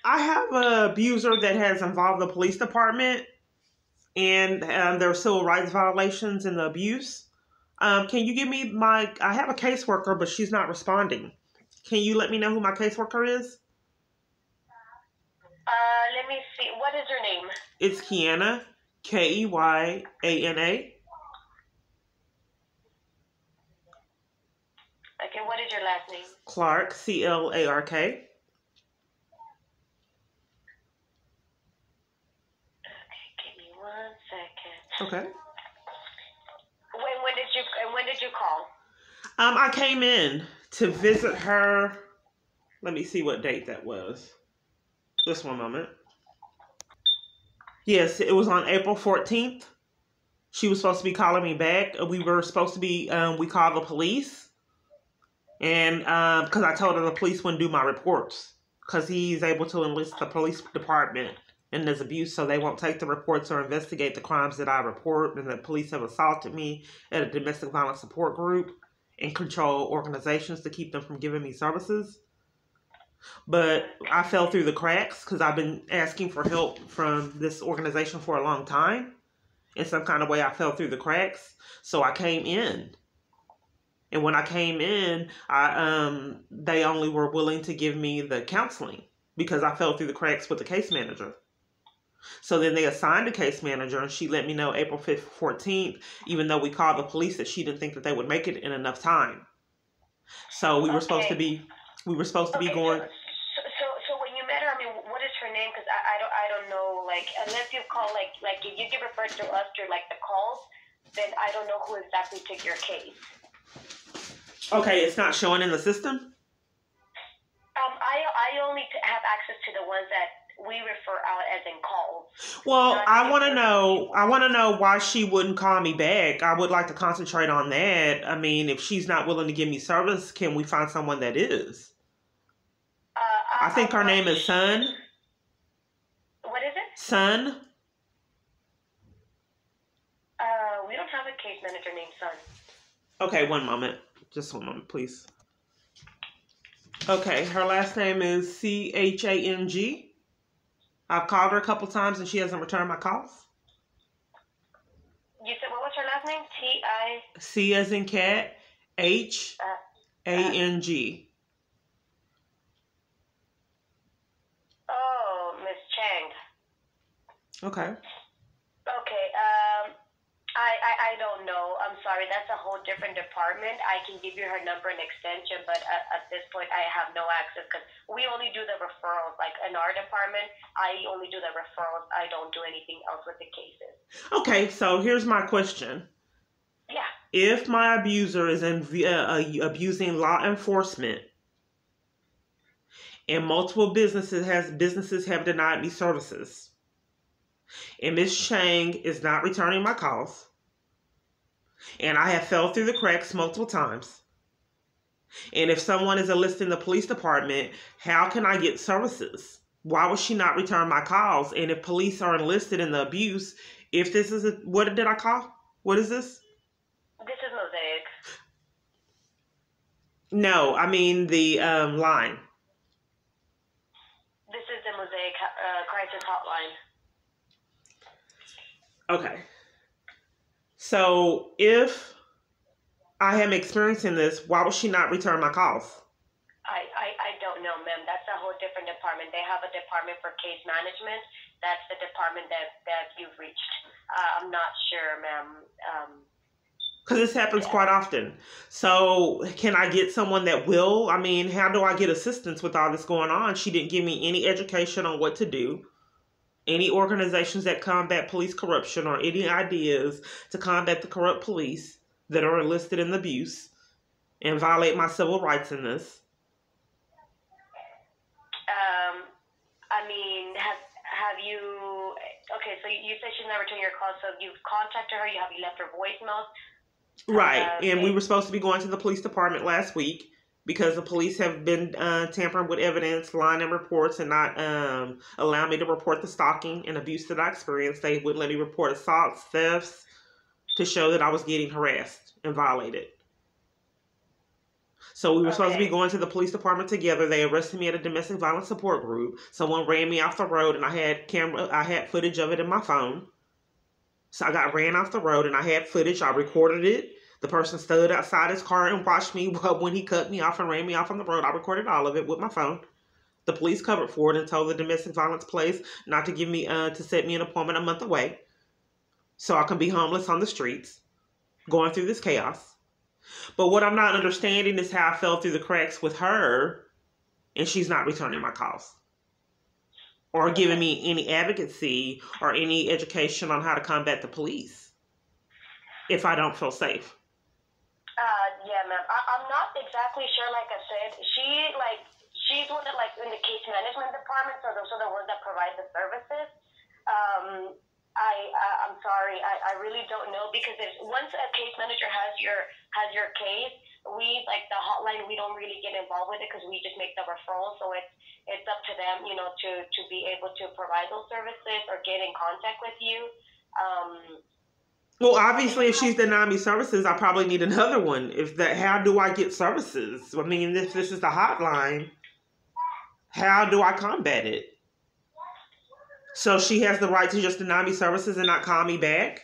I have an abuser that has involved the police department, and there are civil rights violations in the abuse. Can you give me I have a caseworker, but she's not responding. Can you let me know who my caseworker is? Let me see. What is your name? It's Keyana, Keyana. Okay, what is your last name? Clark, Clark. Okay, give me 1 second. Okay. When did you call? I came in to visit her. Let me see what date that was. Just one moment. Yes, it was on April 14th. She was supposed to be calling me back. We were supposed to be, we called the police. And because I told her the police wouldn't do my reports. Because he's able to enlist the police department in this abuse, so they won't take the reports or investigate the crimes that I report. And the police have assaulted me at a domestic violence support group and control organizations to keep them from giving me services. But I fell through the cracks because I've been asking for help from this organization for a long time. In some kind of way, I fell through the cracks. So I came in. And when I came in, they only were willing to give me the counseling because I fell through the cracks with the case manager. So then they assigned a case manager, and she let me know April 14th, even though we called the police, that she didn't think that they would make it in enough time. So we were supposed to be going. So when you met her, I mean, what is her name? Because I don't know, like, unless you call, like if you get referred to us through, like, the calls, then I don't know who exactly took your case. Okay, it's not showing in the system? I only have access to the ones that we refer out as in calls. Well, I want to know why she wouldn't call me back. I would like to concentrate on that. I mean, if she's not willing to give me service, can we find someone that is? I think her name is Sun. What is it? Sun. We don't have a case manager named Sun. Okay, one moment. Just one moment, please. Okay, her last name is Chang. I've called her a couple times and she hasn't returned my calls. You said, what was her last name? T-I... C as in cat, H-A-N-G. Oh, Miss Chang. Okay. Okay, I don't know. I'm sorry. That's a whole different department. I can give you her number and extension, but at this point, I have no access because we only do the referrals. Like in our department, I only do the referrals. I don't do anything else with the cases. Okay, so here's my question. Yeah. If my abuser is abusing law enforcement and multiple businesses have denied me services, and Miss Chang is not returning my calls, and I have fell through the cracks multiple times, and if someone is enlisted in the police department, how can I get services? Why would she not return my calls? And if police are enlisted in the abuse, if this is what did I call? What is this? This is Mosaic. No, I mean the line. This is the Mosaic crisis hotline. Okay. So if I am experiencing this, why would she not return my calls? I don't know, ma'am. That's a whole different department. They have a department for case management. That's the department that you've reached. I'm not sure, ma'am. Because this happens quite often. So can I get someone that will? I mean, how do I get assistance with all this going on? She didn't give me any education on what to do. Any organizations that combat police corruption or any ideas to combat the corrupt police that are enlisted in abuse and violate my civil rights in this. I mean, have you... Okay, so you said she's not returning your calls, so you've contacted her, you left her voicemails. Right, and we were supposed to be going to the police department last week because the police have been tampering with evidence, lying in reports, and not allowing me to report the stalking and abuse that I experienced. They wouldn't let me report assaults, thefts, to show that I was getting harassed and violated. So we were supposed to be Okay. going to the police department together. They arrested me at a domestic violence support group. Someone ran me off the road, and I had footage of it in my phone. So I got ran off the road, and I had footage. I recorded it. The person stood outside his car and watched me when he cut me off and ran me off on the road. I recorded all of it with my phone. The police covered for it and told the domestic violence place not to give me to set me an appointment a month away, so I can be homeless on the streets, going through this chaos. But what I'm not understanding is how I fell through the cracks with her, and she's not returning my calls or giving me any advocacy or any education on how to combat the police if I don't feel safe. Yeah, ma'am. I'm not exactly sure. Like I said, she's one that in the case management department, so those are the ones that provide the services. I'm sorry, I really don't know, because once a case manager has your case, we the hotline, we don't really get involved with it because we just make the referral. So it's up to them, to be able to provide those services or get in contact with you. Well, obviously, if she's denying me services, I probably need another one. How do I get services? I mean, if this is the hotline, how do I combat it? So she has the right to just deny me services and not call me back?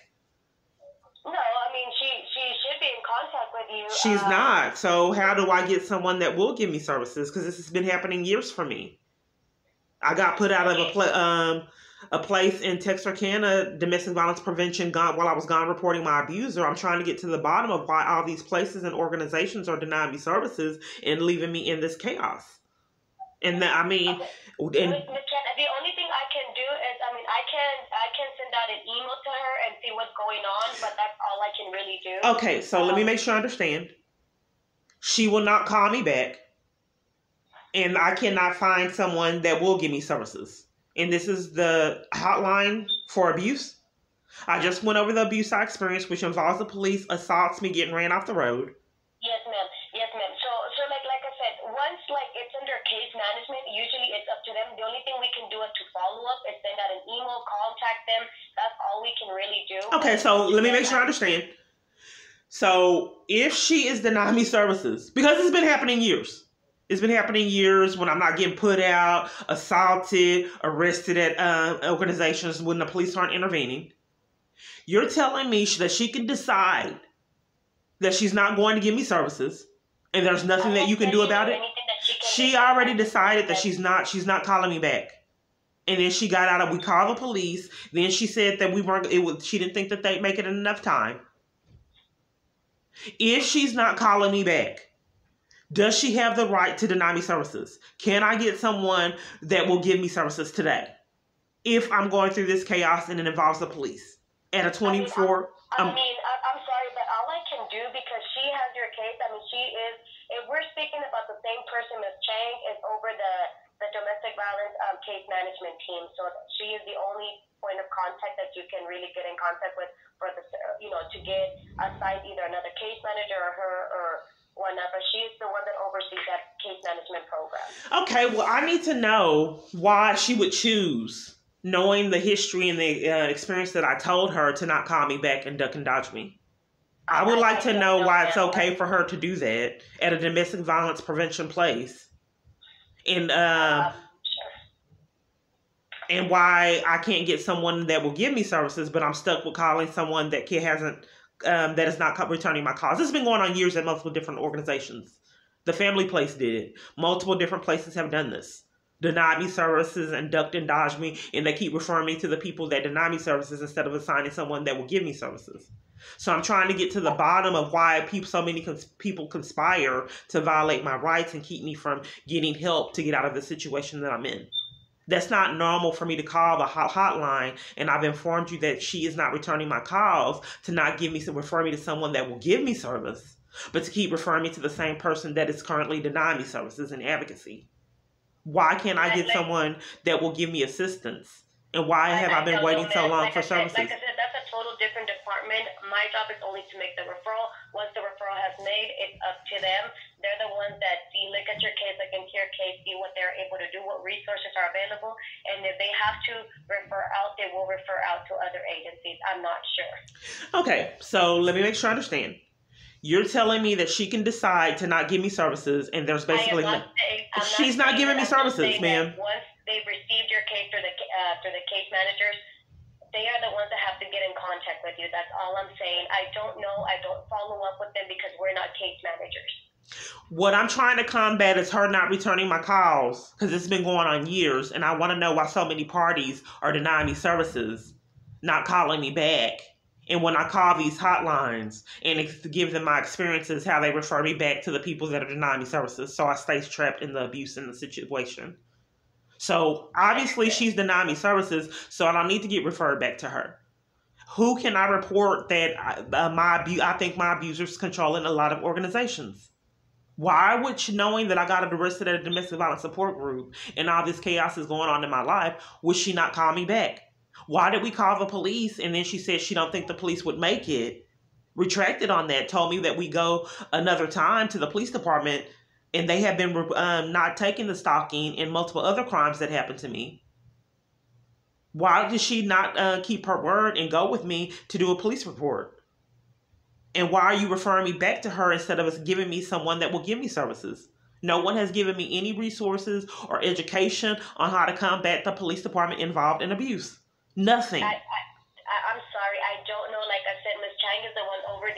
No, I mean, she should be in contact with you. She's not. So how do I get someone that will give me services? Because this has been happening years for me. I got put out of a place in Texarkana, domestic violence prevention, while I was gone reporting my abuser. I'm trying to get to the bottom of why all these places and organizations are denying me services and leaving me in this chaos. And that, I mean, the only thing I can do is, I can send out an email to her and see what's going on, but that's all I can really do. Okay, so let me make sure I understand. She will not call me back, and I cannot find someone that will give me services. And this is the hotline for abuse. I just went over the abuse I experienced, which involves the police, assaults me, getting ran off the road. Yes, ma'am. Yes, ma'am. So like I said, once it's under case management, usually it's up to them. The only thing we can do to follow up is send out an email, contact them. That's all we can really do. Okay, so let me make sure I understand. So if she is denying me services, because it's been happening years. It's been happening years when I'm not getting put out, assaulted, arrested at organizations when the police aren't intervening. You're telling me that she can decide that she's not going to give me services, and there's nothing that you can do about it? She already decided that she's not calling me back. And then she got out of, we called the police. Then she said that she didn't think that they'd make it in enough time. If she's not calling me back, does she have the right to deny me services? Can I get someone that will give me services today if I'm going through this chaos and it involves the police? At a 24... I'm sorry, but all I can do, because she has your case, she is, if we're speaking about the same person, Ms. Chang is over the domestic violence case management team. So she is the only point of contact that you can really get in contact with for the, to get assigned either another case manager or her or whatever. She's the one that oversees that case management program. Okay, well, I need to know why she would choose, knowing the history and the experience that I told her, to not call me back and duck and dodge me. I would like to know why it's okay for her to do that at a domestic violence prevention place. And and why I can't get someone that will give me services, but I'm stuck with calling someone that that is not returning my calls. This has been going on years at multiple different organizations. The Family Place did it. Multiple different places have done this. Denied me services and ducked and dodged me, and they keep referring me to the people that deny me services instead of assigning someone that will give me services. So I'm trying to get to the bottom of why so many people conspire to violate my rights and keep me from getting help to get out of the situation that I'm in. That's not normal for me to call the hotline, and I've informed you that she is not returning my calls, to not refer me to someone that will give me service, but to keep referring me to the same person that is currently denying me services and advocacy. Why can't I get someone that will give me assistance? And why have I been waiting so long for services? Like I said, that's a total different department. My job is only to make the referral. Once the referral has made, it's up to them. They're the ones that look at your case, look into your case, see what they're able to do, what resources are available. And if they have to refer out, they will refer out to other agencies. I'm not sure. Okay, so let me make sure I understand. You're telling me that she can decide to not give me services, and there's basically she's not giving me services, ma'am. Once they've received your case through the case managers, they are the ones that have to get in contact with you. That's all I'm saying. I don't know. I don't follow up with them because we're not case managers. What I'm trying to combat is her not returning my calls, because it's been going on years, and I want to know why so many parties are denying me services, not calling me back. And when I call these hotlines and give them my experiences, how they refer me back to the people that are denying me services, so I stay trapped in the abuse in the situation. So obviously she's denying me services, so I don't need to get referred back to her. Who can I report that I think my abuser's controlling a lot of organizations? Why would she, knowing that I got arrested at a domestic violence support group and all this chaos is going on in my life, would she not call me back? Why did we call the police? And then she said she don't think the police would make it. Retracted on that, told me that we go another time to the police department, and they have been not taking the stalking and multiple other crimes that happened to me. Why did she not keep her word and go with me to do a police report? And why are you referring me back to her instead of giving me someone that will give me services? No one has given me any resources or education on how to combat the police department involved in abuse. Nothing. I'm sorry, I don't know. Like I said, Ms. Chang is the one over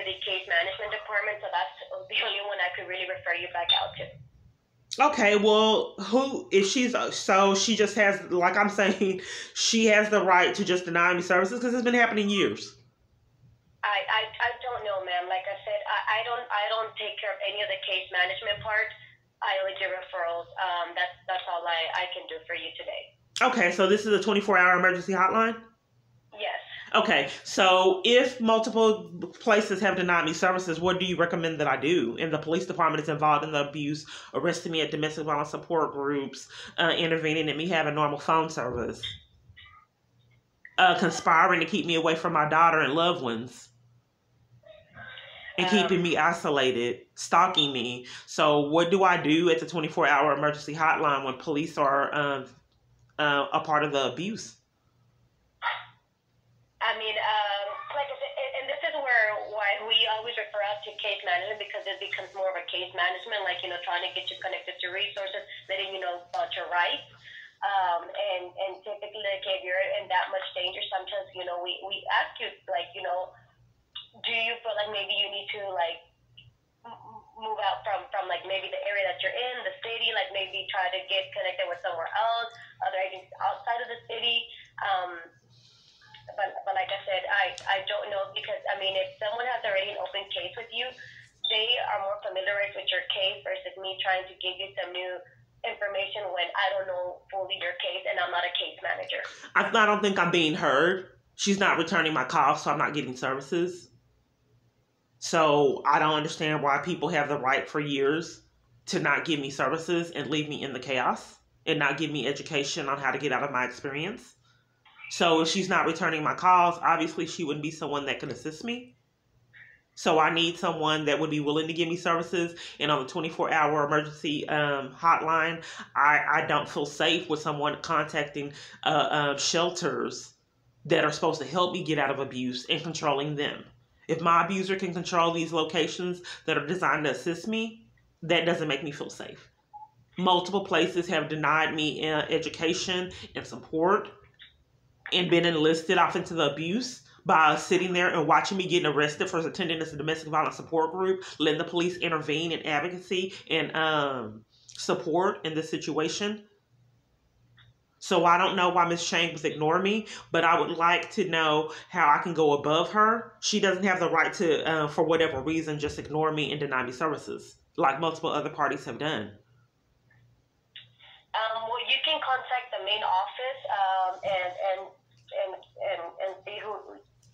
the case management department, so that's the only one I could really refer you back out to. Okay, well, so she just has, like I'm saying, she has the right to just deny me services because it's been happening years. I don't know, ma'am. Like I said, I don't take care of any of the case management part. I only do referrals. That's all I can do for you today. Okay, so this is a 24-hour emergency hotline? Yes. Okay, so if multiple places have denied me services, what do you recommend that I do? And the police department is involved in the abuse, arresting me at domestic violence support groups, intervening in me having normal phone service, conspiring to keep me away from my daughter and loved ones, and keeping me isolated, stalking me. So what do I do at the 24-hour emergency hotline when police are a part of the abuse? I mean, like I said, and this is why we always refer out to case management, because it becomes more of a case management, like, trying to get you connected to resources, letting you know about your rights. And typically, like, if you're in that much danger, sometimes, we ask you, like, do you feel like maybe you need to, like, move out from like maybe the area that you're in, the city, like maybe try to get connected with somewhere else, other agencies outside of the city. But like I said, I don't know, because, I mean, if someone has already an open case with you, they are more familiarized with your case versus me trying to give you some new information when I don't know fully your case and I'm not a case manager. I don't think I'm being heard. She's not returning my calls, so I'm not getting services. So I don't understand why people have the right for years to not give me services and leave me in the chaos and not give me education on how to get out of my experience. So if she's not returning my calls, obviously she wouldn't be someone that can assist me. So I need someone that would be willing to give me services. And on the 24-hour emergency hotline, I don't feel safe with someone contacting shelters that are supposed to help me get out of abuse and controlling them. If my abuser can control these locations that are designed to assist me, that doesn't make me feel safe. Multiple places have denied me education and support and been enlisted off into the abuse by sitting there and watching me getting arrested for attending this domestic violence support group, letting the police intervene in advocacy and support in this situation. So I don't know why Ms. Chang was ignoring me, but I would like to know how I can go above her. She doesn't have the right to, for whatever reason, just ignore me and deny me services, like multiple other parties have done. Well, you can contact the main office and see who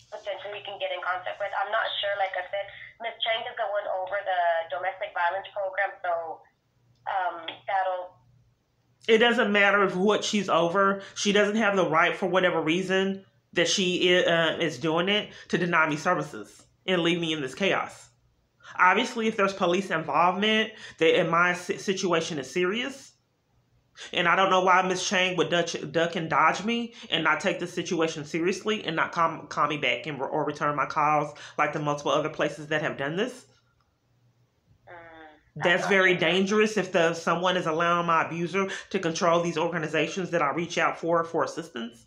potentially you can get in contact with. I'm not sure. Like I said, Ms. Chang is the one over the domestic violence program, so that'll... It doesn't matter what she's over. She doesn't have the right, for whatever reason that she is doing it, to deny me services and leave me in this chaos. Obviously, if there's police involvement, that my situation is serious, And I don't know why Miss Chang would duck and dodge me and not take the situation seriously and not call me back or return my calls like the multiple other places that have done this. That's very dangerous if someone is allowing my abuser to control these organizations that I reach out for assistance.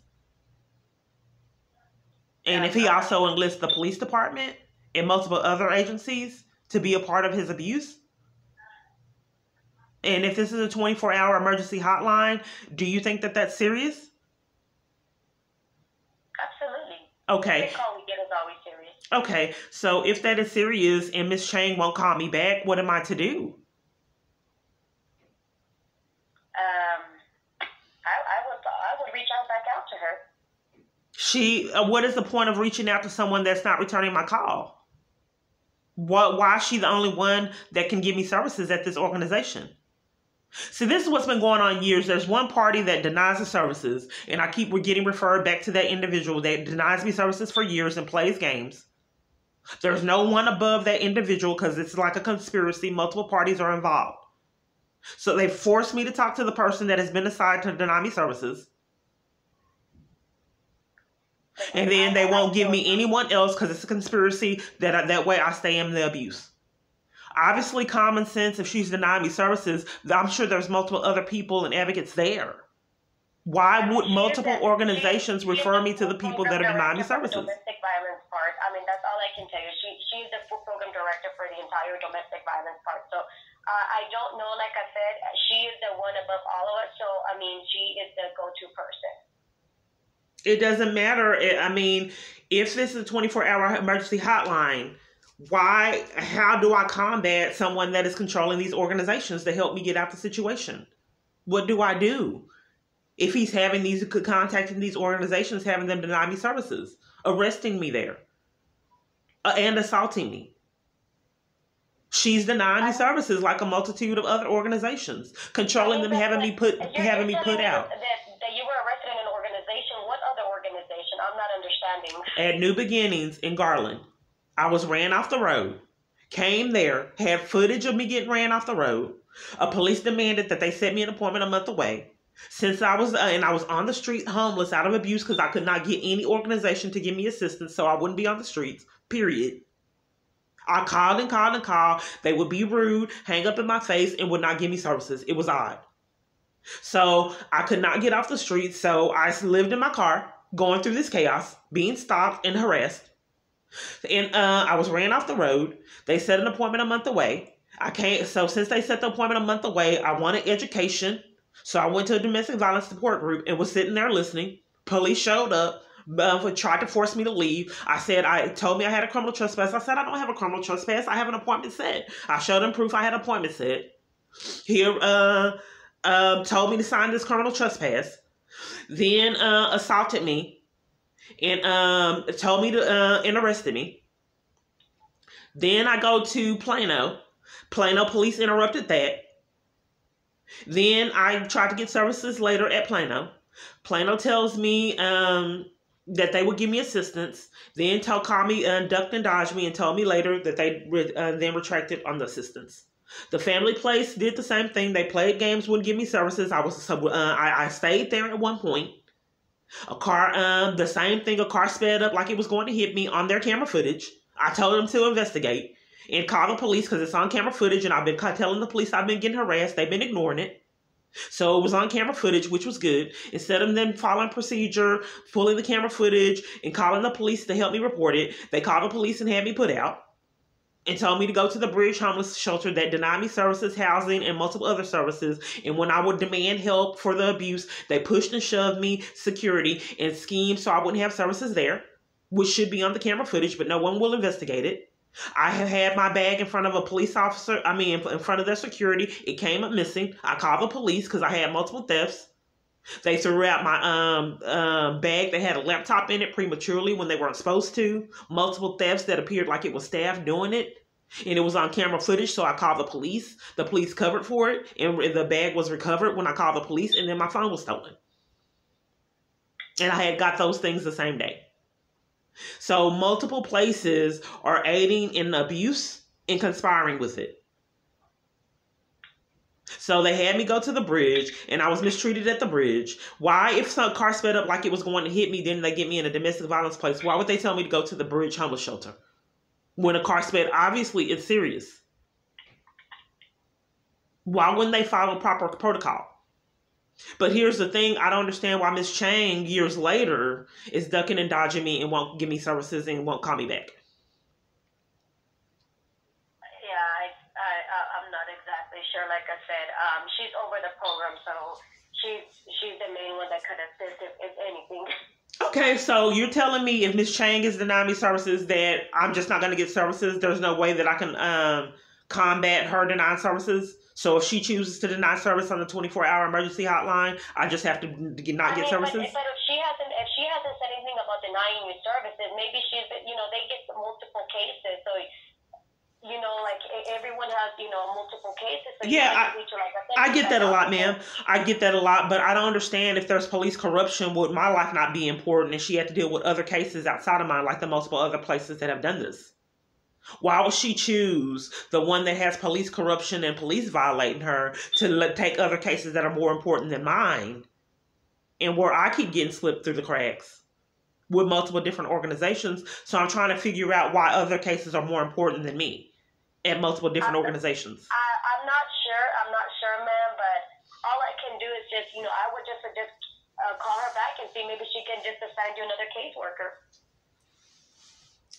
And if he also enlists the police department and multiple other agencies to be a part of his abuse. And if this is a 24-hour emergency hotline, do you think that that's serious? Absolutely. Okay. Every call we get is always serious. Okay, so if that is serious and Miss Chang won't call me back, what am I to do? I would reach back out to her. What is the point of reaching out to someone that's not returning my call? Why is she the only one that can give me services at this organization? See, this is what's been going on years. There's one party that denies the services, and we're getting referred back to that individual that denies me services for years and plays games. There's no one above that individual because it's like a conspiracy. Multiple parties are involved. So they forced me to talk to the person that has been assigned to deny me services. And then they won't give me anyone else because it's a conspiracy that way I stay in the abuse. Obviously, common sense, if she's denying me services, I'm sure there's multiple other people and advocates there. Why would multiple organizations refer me to the people that are denying me services? Domestic violence part. I mean, that's all I can tell you. She's the program director for the entire domestic violence part. So I don't know, like I said, she is the one above all of us. So, I mean, she is the go-to person. It doesn't matter. I mean, if this is a 24-hour emergency hotline, how do I combat someone that is controlling these organizations to help me get out the situation? What do I do? If he's contacting these organizations, having them deny me services, arresting me there, and assaulting me. She's denying me services like a multitude of other organizations, controlling them, having me put out. That you were arrested in an organization. What other organization? I'm not understanding. At New Beginnings in Garland. I was ran off the road, came there, had footage of me getting ran off the road. A police demanded that they set me an appointment a month away. Since I was on the street homeless out of abuse because I could not get any organization to give me assistance so I wouldn't be on the streets, period. I called and called and called. They would be rude, hang up in my face, and would not give me services. It was odd. So I could not get off the street, so I lived in my car, going through this chaos, being stopped and harassed. And I was ran off the road. They set an appointment a month away. So since they set the appointment a month away, I wanted education. So I went to a domestic violence support group and was sitting there listening. Police showed up, tried to force me to leave. Told me I had a criminal trespass. I said, I don't have a criminal trespass. I have an appointment set. I showed them proof I had an appointment set. Here, told me to sign this criminal trespass. Then assaulted me and told me to and arrested me. Then I go to Plano. Plano police interrupted that. Then I tried to get services later at Plano. Plano tells me that they would give me assistance. Then called me, ducked and dodged me, and told me later that they then retracted on the assistance. The family place did the same thing. They played games, wouldn't give me services. I stayed there at one point. The same thing. A car sped up like it was going to hit me on their camera footage. I told them to investigate and call the police because it's on camera footage, and I've been telling the police I've been getting harassed. They've been ignoring it. So it was on camera footage, which was good. Instead of them following procedure, pulling the camera footage, and calling the police to help me report it, they called the police and had me put out and told me to go to the Bridge Homeless Shelter that denied me services, housing, and multiple other services. And when I would demand help for the abuse, they pushed and shoved me, security, and schemed so I wouldn't have services there, which should be on the camera footage, but no one will investigate it. I have had my bag in front of a police officer, in front of their security. It came up missing. I called the police because I had multiple thefts. They threw out my bag that had a laptop in it prematurely when they weren't supposed to. Multiple thefts that appeared like it was staff doing it. And it was on camera footage, so I called the police. The police covered for it, and the bag was recovered when I called the police, and then my phone was stolen. And I had got those things the same day. So multiple places are aiding in abuse and conspiring with it. So they had me go to the bridge, and I was mistreated at the bridge. Why, if some car sped up like it was going to hit me, then they get me in a domestic violence place? Why would they tell me to go to the bridge homeless shelter when a car sped? Obviously, it's serious. Why wouldn't they follow proper protocol? But here's the thing. I don't understand why Miss Chang, years later, is ducking and dodging me and won't give me services and won't call me back. I'm not exactly sure. Like I said, she's over the program, so she's the main one that could assist if anything. Okay, so you're telling me if Miss Chang is denying me services that I'm just not going to get services? There's no way that I can combat her denying services? So if she chooses to deny service on the 24-hour emergency hotline, I just have to not get services? But if she hasn't said anything about denying you services, maybe she's, they get multiple cases, so like everyone has, multiple cases. So yeah, I get that a lot, ma'am. I get that a lot, but I don't understand if there's police corruption, would my life not be important and she had to deal with other cases outside of mine, like the multiple other places that have done this? Why would she choose the one that has police corruption and police violating her to take other cases that are more important than mine, and where I keep getting slipped through the cracks with multiple different organizations? So I'm trying to figure out why other cases are more important than me at multiple different organizations. I'm not sure, ma'am, but all I can do is just, I would just call her back and see maybe she can just assign you another caseworker.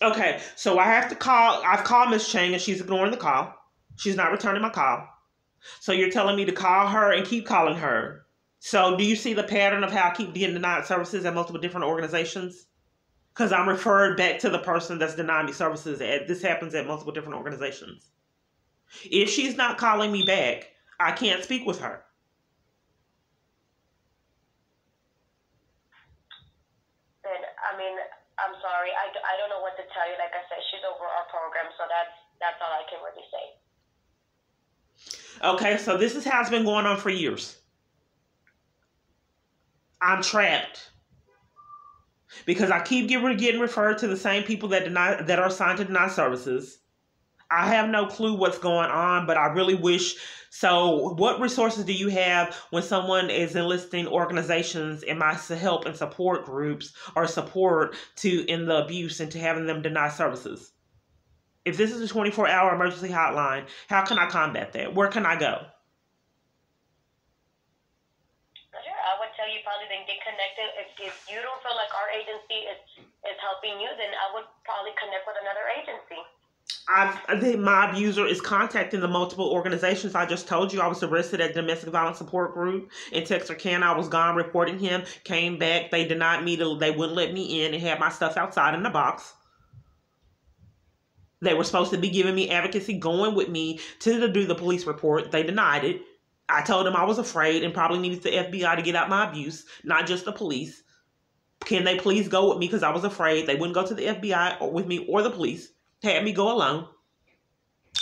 Okay, so I've called Miss Chang and she's ignoring the call. She's not returning my call. So you're telling me to call her and keep calling her. So do you see the pattern of how I keep getting denied services at multiple different organizations? Because I'm referred back to the person that's denying me services. This happens at multiple different organizations. If she's not calling me back, I can't speak with her. Then, I'm sorry. I don't know what to tell you. Like I said, she's over our program, so that's all I can really say. Okay, so this is how it's been going on for years. I'm trapped because I keep getting referred to the same people that are assigned to deny services. I have no clue what's going on, but I really wish. So what resources do you have when someone is enlisting organizations in my help and support groups or support in the abuse and to having them deny services? If this is a 24-hour emergency hotline, how can I combat that? Where can I go? I would tell you probably then get connected. If you don't feel like our agency is helping you, then I would probably connect with another agency. I think my abuser is contacting the multiple organizations. I just told you I was arrested at domestic violence support group in Texarkana. I was gone reporting him, came back. They denied me, they wouldn't let me in and had my stuff outside in the box. They were supposed to be giving me advocacy, going with me to do the police report. They denied it. I told them I was afraid and probably needed the FBI to get out my abuse, not just the police. Can they please go with me because I was afraid? They wouldn't go to the FBI or with me or the police. Had me go alone.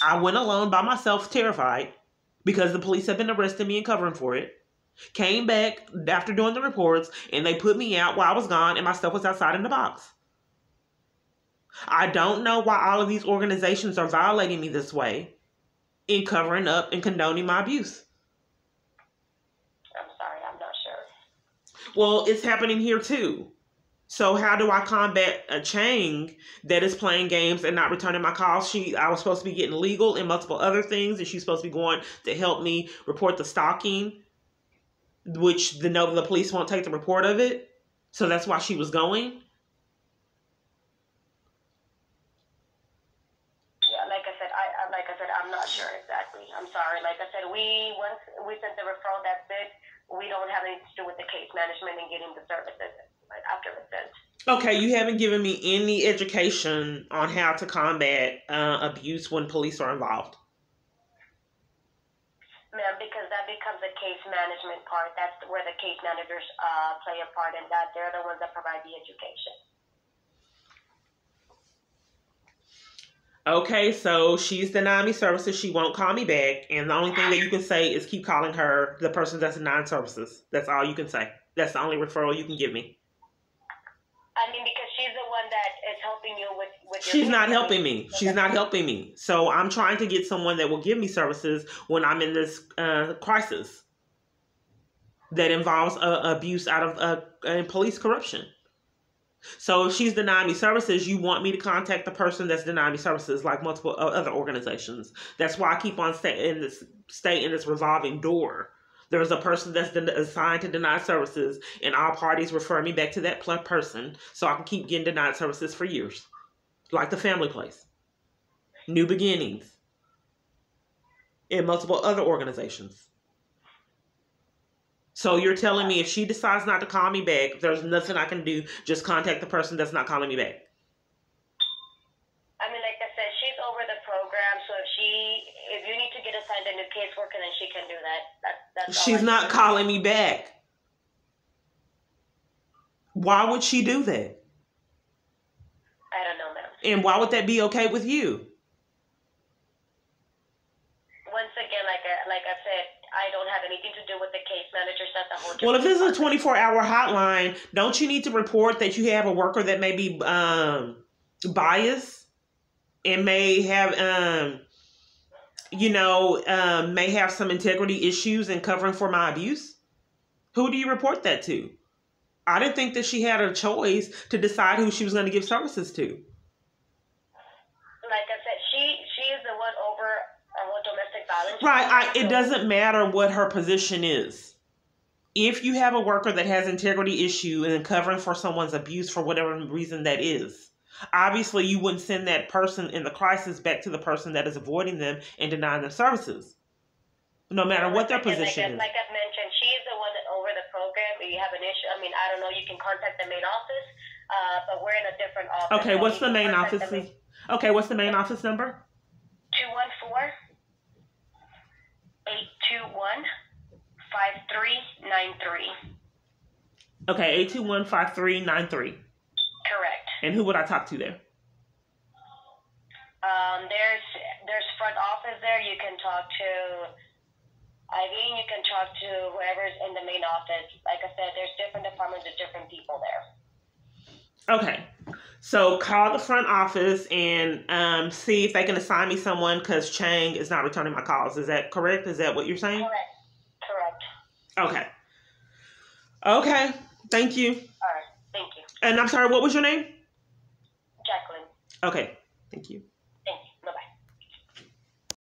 I went alone by myself, terrified, because the police had been arresting me and covering for it. Came back after doing the reports, and they put me out while I was gone, and my stuff was outside in the box. I don't know why all of these organizations are violating me this way in covering up and condoning my abuse. I'm sorry, I'm not sure. Well, it's happening here too. So how do I combat a Chang that is playing games and not returning my calls? I was supposed to be getting legal and multiple other things, and she's supposed to be going to help me report the stalking, which the police won't take the report of it. So that's why she was going. Yeah, like I said, I'm not sure exactly. I'm sorry. Like I said, once we sent the referral, that's it. We don't have anything to do with the case management and getting the services after it's sent. Okay, you haven't given me any education on how to combat abuse when police are involved. Ma'am, because that becomes a case management part. That's where the case managers play a part in that. They're the ones that provide the education. Okay, so she's denying me services. She won't call me back. And the only thing that you can say is keep calling her the person that's denying services. That's all you can say. That's the only referral you can give me. Because she's the one that is helping helping you with your She's case. not helping me. She's not helping me. So I'm trying to get someone that will give me services when I'm in this crisis that involves abuse out of police corruption. So if she's denying me services, you want me to contact the person that's denying me services, like multiple other organizations. That's why I keep on stay in this revolving door. There's a person that's assigned to deny services, and all parties refer me back to that person, so I can keep getting denied services for years, like the Family Place, New Beginnings, and multiple other organizations. So you're telling me if she decides not to call me back, there's nothing I can do, just contact the person that's not calling me back? I mean, like I said, she's over the program, so if you need to get assigned a new caseworker, then she can do that. That's She's not calling me back. Why would she do that? I don't know, ma'am. And why would that be okay with you? Once again, like I said, I don't have anything to do with the case manager. That's a whole different Well, if this is a 24-hour hotline, don't you need to report that you have a worker that may be biased and may have, may have some integrity issues in covering for my abuse? Who do you report that to? I didn't think that she had a choice to decide who she was going to give services to. Like I said, she is the one over domestic violence. Right. It doesn't matter what her position is. If you have a worker that has integrity issue and covering for someone's abuse for whatever reason that is, obviously you wouldn't send that person in the crisis back to the person that is avoiding them and denying them services, no matter what their position is. Like I've mentioned, she is the one that over the program. If you have an issue, I mean, I don't know, you can contact the main office, but we're in a different office. Okay, what's the main office? Okay, what's the main office number? 214-821-5393. Okay, 821-5393. Correct. And who would I talk to there? There's front office there. You can talk to Irene. You can talk to whoever's in the main office. Like I said, there's different departments with different people there. Okay. So call the front office and see if they can assign me someone because Chang is not returning my calls. Is that correct? Is that what you're saying? Correct. Okay. Okay. Thank you. All right. Thank you. And I'm sorry, what was your name? Jacqueline. Okay. Thank you.